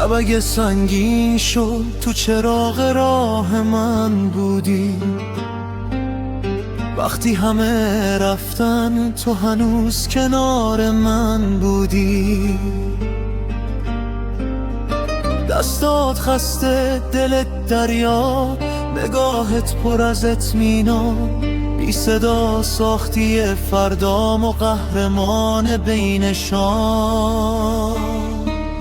شب اگه سنگین شد تو چراغ راه من بودی، وقتی همه رفتن تو هنوز کنار من بودی. دستات خسته دلت دریا، نگاهت پر از اطمینان، بی صدا ساختی فردام و قهرمان بینشان.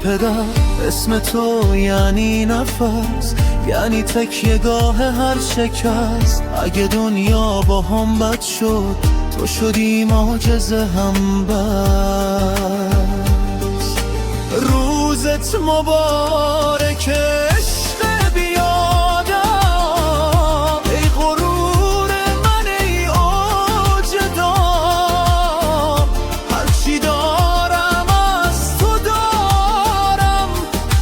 پدر اسم تو یعنی نفس، یعنی تکیه‌گاه هر شکست. اگه دنیا با هم بد شد تو شدی معجزه هم بس. روزت مبارک عشق بیادم، ای غرور من ای اوج دام. هرچی دارم از تو دارم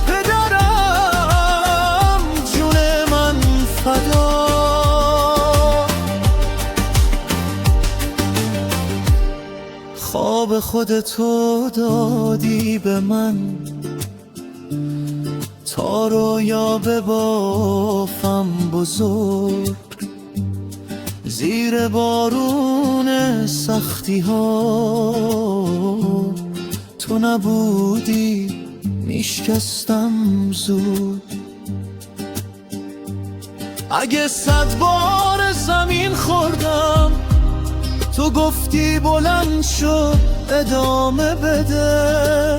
پدرم، جون من فدا. خواب خودتو دادی به من تا رویا ببافم بزرگ، زیر بارون سختی ها تو نبودی میشکستم زود. اگه 100 بار زمین خوردم تو گفتی بلند شو ادامه بده،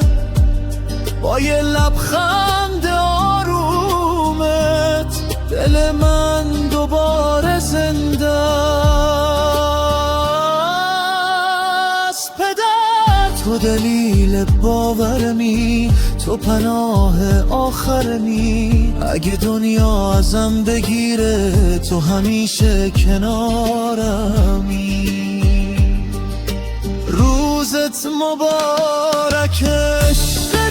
با یه لبخند آرومت دل من دوباره زنده است. پدر تو دلیل باورمی، تو پناه آخرمی. اگه دنیا ازم بگیره تو همیشه کنارمی. روزت مبارک عشق